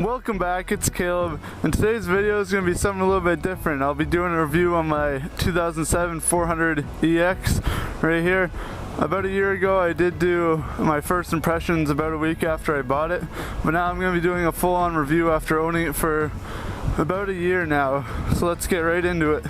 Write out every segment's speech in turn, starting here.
Welcome back, it's Caleb, and today's video is going to be something a little bit different. I'll be doing a review on my 2007 400EX right here. About a year ago I did do my first impressions about a week after I bought it, but now I'm going to be doing a full-on review after owning it for about a year now. So let's get right into it.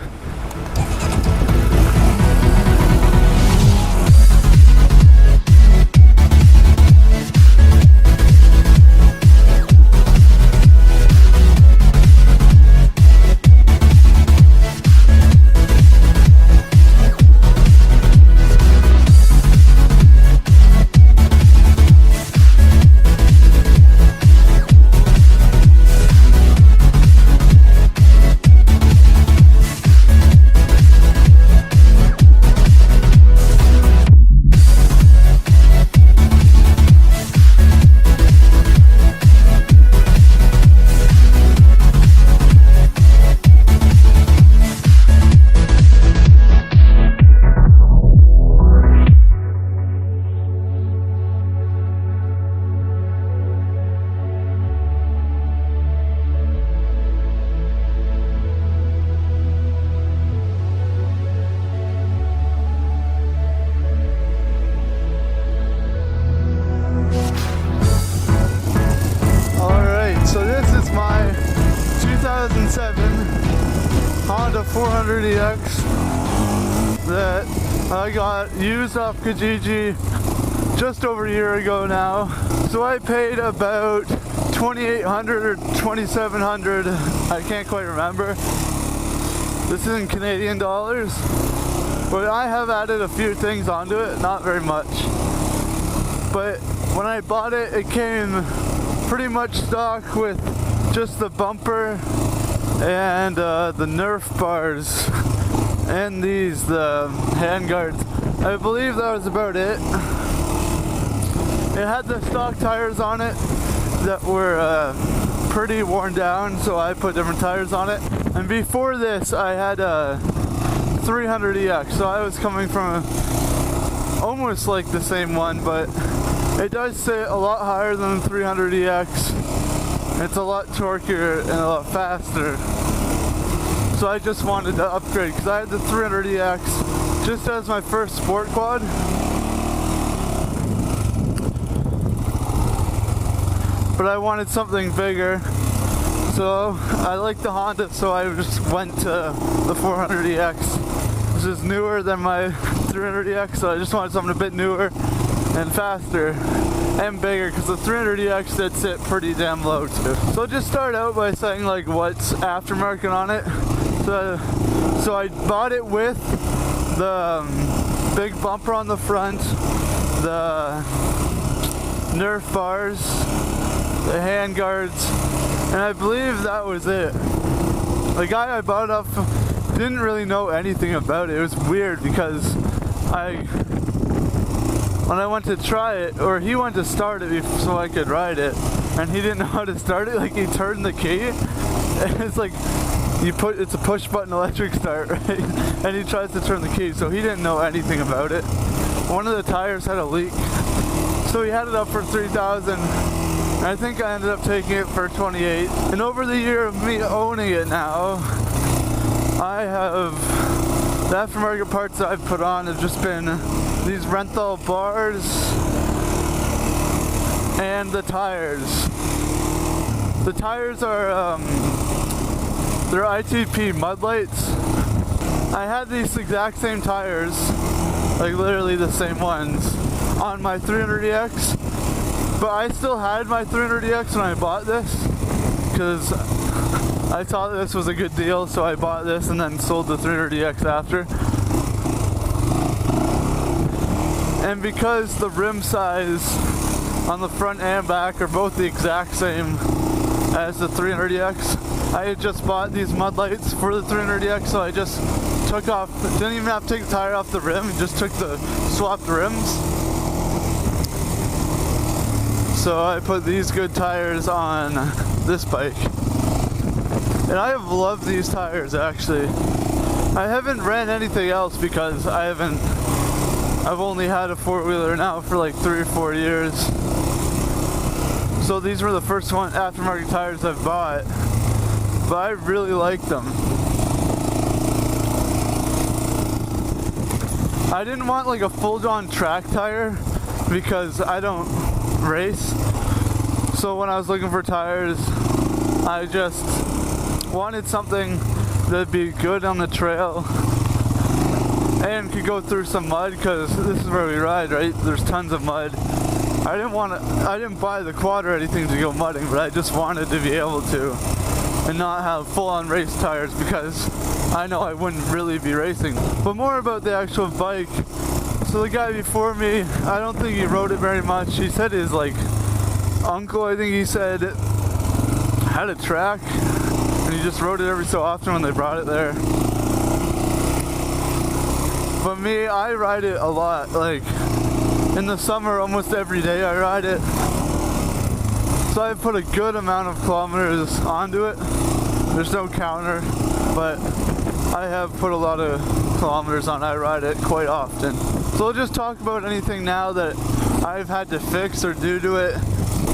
My 2007 Honda 400EX that I got used off Kijiji just over a year ago now. So I paid about $2,800 or $2,700, I can't quite remember. This is in Canadian dollars, but I have added a few things onto it, not very much. But when I bought it, it came pretty much stock with just the bumper and the Nerf bars and the hand guards. I believe that was about it. It had the stock tires on it that were pretty worn down, so I put different tires on it. And before this I had a 300EX, so I was coming from almost like the same one, but it does sit a lot higher than the 300EX. It's a lot torquier and a lot faster. So I just wanted to upgrade because I had the 300EX just as my first sport quad. But I wanted something bigger. So I like the Honda, so I just went to the 400EX. This is newer than my 300EX, so I just wanted something a bit newer and faster and bigger, because the 300EX did sit pretty damn low too. So I'll just start out by saying like what's aftermarket on it. So I bought it with the big bumper on the front, the Nerf bars, the hand guards, and I believe that was it. The guy I bought it off didn't really know anything about it. It was weird because when I went to try it, or he went to start it so I could ride it, and he didn't know how to start it. Like, he turned the key, and it's like, it's a push button electric start, right? And he tries to turn the key, so he didn't know anything about it. One of the tires had a leak, so he had it up for $3,000, and I think I ended up taking it for $28,000. And over the year of me owning it now, I have, the aftermarket parts that I've put on have just been these rental bars and the tires. The tires are they're ITP mud lights. I had these exact same tires, like literally the same ones, on my 300EX, but I still had my 300EX when I bought this because I thought this was a good deal, so I bought this and then sold the 300EX after. And because the rim size on the front and back are both the exact same as the 300EX, I had just bought these mud lights for the 300EX, so I just took off, didn't even have to take the tire off the rim, just swapped rims. So I put these good tires on this bike. And I have loved these tires actually. I haven't ran anything else because I've only had a four-wheeler now for like 3 or 4 years. So these were the first one aftermarket tires I've bought, but I really like them. I didn't want like a full-on track tire because I don't race. So when I was looking for tires, I just wanted something that'd be good on the trail and could go through some mud, because this is where we ride, right? There's tons of mud. I didn't buy the quad or anything to go mudding, but I just wanted to be able to and not have full-on race tires, because I know I wouldn't really be racing. But more about the actual bike. So the guy before me, I don't think he rode it very much. He said his like uncle, I think he said, had a track and he just rode it every so often when they brought it there. But me, I ride it a lot. Like in the summer, almost every day I ride it. So I put a good amount of kilometers onto it. There's no counter, but I have put a lot of kilometers on. I ride it quite often. So we'll just talk about anything now that I've had to fix or do to it.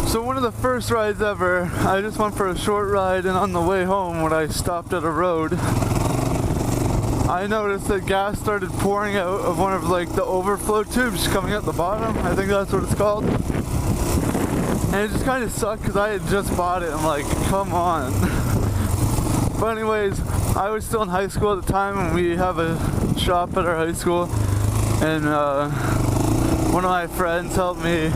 So one of the first rides ever, I just went for a short ride, and on the way home when I stopped at a road, I noticed that gas started pouring out of one of like the overflow tubes coming out the bottom. I think that's what it's called. And it just kind of sucked because I had just bought it. I'm like, come on. But anyways, I was still in high school at the time, and we have a shop at our high school. And one of my friends helped me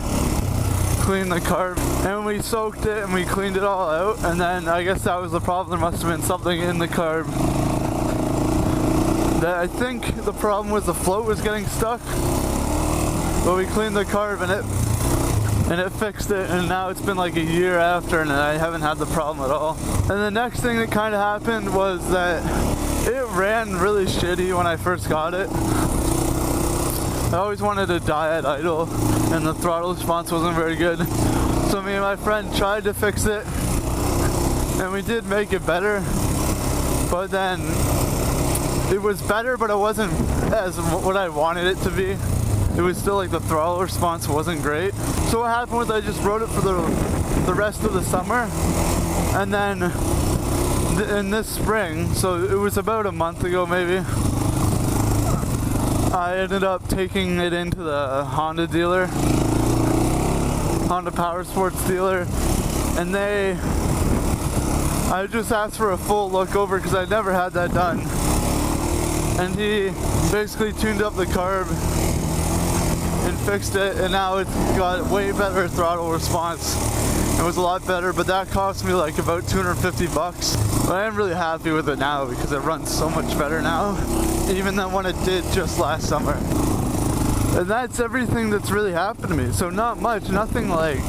clean the carb. And we soaked it and we cleaned it all out. And then I guess that was the problem. There must have been something in the carb. That I think the problem was the float was getting stuck. But we cleaned the carb and it fixed it, and now it's been like a year after and I haven't had the problem at all. And the next thing that kind of happened was that it ran really shitty when I first got it. I always wanted to die at idle, and the throttle response wasn't very good. So me and my friend tried to fix it, and we did make it better, but then it was better, but it wasn't as what I wanted it to be. It was still like the throttle response wasn't great. So what happened was I just rode it for the rest of the summer, and then in this spring, so it was about a month ago maybe, I ended up taking it into the Honda dealer, Honda Power Sports dealer, and I just asked for a full look over because I never had that done. And he basically tuned up the carb and fixed it, and now it's got way better throttle response. It was a lot better, but that cost me like about $250. But I am really happy with it now because it runs so much better now, even than when it did just last summer. And that's everything that's really happened to me. So not much, nothing like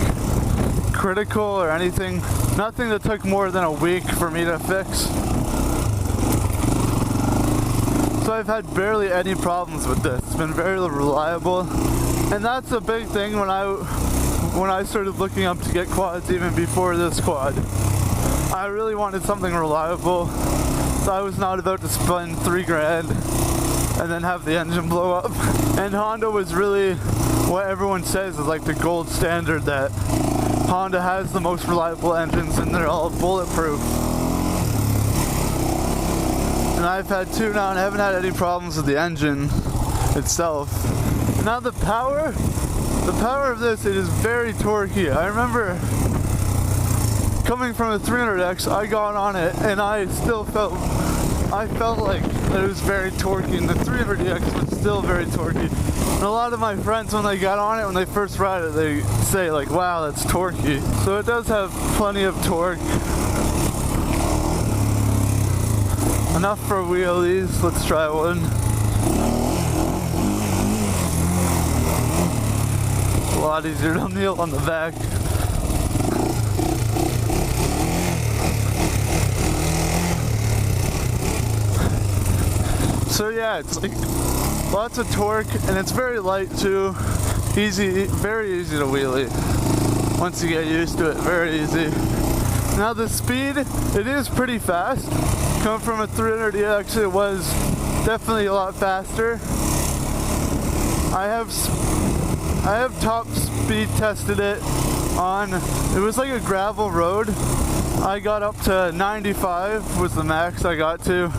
critical or anything, nothing that took more than a week for me to fix. So I've had barely any problems with this. It's been very reliable. And that's a big thing when I started looking up to get quads, even before this quad. I really wanted something reliable. So I was not about to spend $3,000 and then have the engine blow up. And Honda was really what everyone says is like the gold standard, that Honda has the most reliable engines and they're all bulletproof. And I've had two now and I haven't had any problems with the engine itself. Now the power of this, it is very torquey. I remember coming from a 300X, I got on it and I felt like that it was very torquey, and the 300X was still very torquey. And a lot of my friends, when they got on it, when they first ride it, they say like, wow, that's torquey. So it does have plenty of torque. Enough for wheelies, let's try one. A lot easier to kneel on the back. So yeah, it's like lots of torque and it's very light too. Easy, very easy to wheelie. Once you get used to it, very easy. Now the speed, it is pretty fast. Coming from a 300X, it was definitely a lot faster. I have top speed tested it on, it was like a gravel road. I got up to 95 was the max I got to.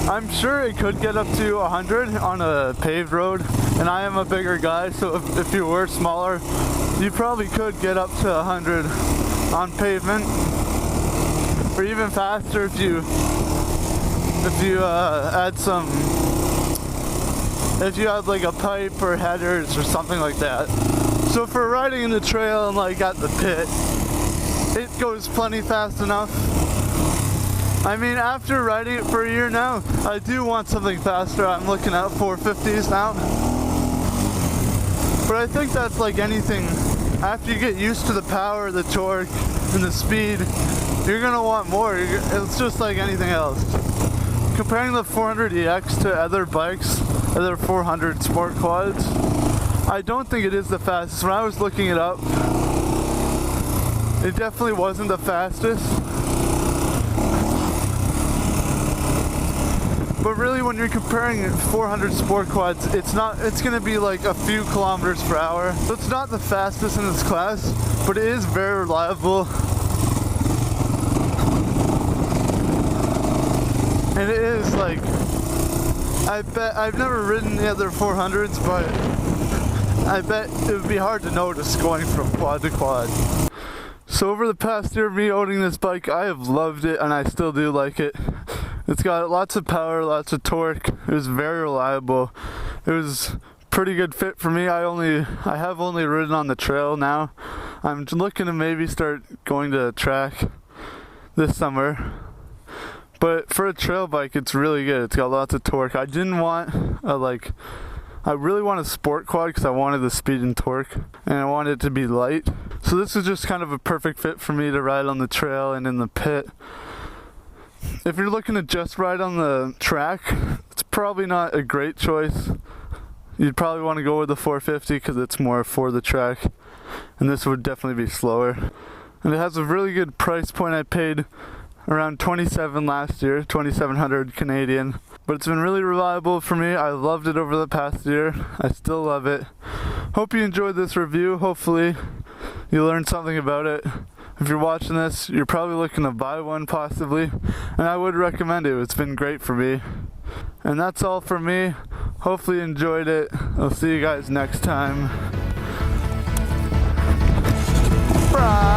I'm sure it could get up to 100 on a paved road, and I am a bigger guy, so if you were smaller, you probably could get up to 100 on pavement, or even faster if you had like a pipe or headers or something like that. So for riding in the trail and like at the pit, it goes plenty fast enough. I mean, after riding it for a year now, I do want something faster. I'm looking at 450s now. But I think that's like anything. After you get used to the power, the torque, and the speed, you're gonna want more. It's just like anything else. Comparing the 400EX to other bikes, other 400 sport quads, I don't think it is the fastest. When I was looking it up, it definitely wasn't the fastest. But really, when you're comparing 400 sport quads, it's gonna be like a few kilometers per hour. So it's not the fastest in its class, but it is very reliable. And it is like, I bet, I've never ridden the other 400s, but I bet it would be hard to notice going from quad to quad. So over the past year of me owning this bike, I have loved it, and I still do like it. It's got lots of power, lots of torque. It was very reliable. It was pretty good fit for me. I have only ridden on the trail now. I'm looking to maybe start going to track this summer. But for a trail bike, it's really good. It's got lots of torque. I didn't want I really want a sport quad because I wanted the speed and torque, and I wanted it to be light. So this is just kind of a perfect fit for me to ride on the trail and in the pit. If you're looking to just ride on the track, it's probably not a great choice. You'd probably want to go with the 450 because it's more for the track, and this would definitely be slower. And it has a really good price point. I paid around 27 last year, 2,700 Canadian. But it's been really reliable for me. I loved it over the past year. I still love it. Hope you enjoyed this review. Hopefully you learned something about it. If you're watching this, you're probably looking to buy one possibly, and I would recommend it. It's been great for me. And that's all for me. Hopefully you enjoyed it. I'll see you guys next time. Bye.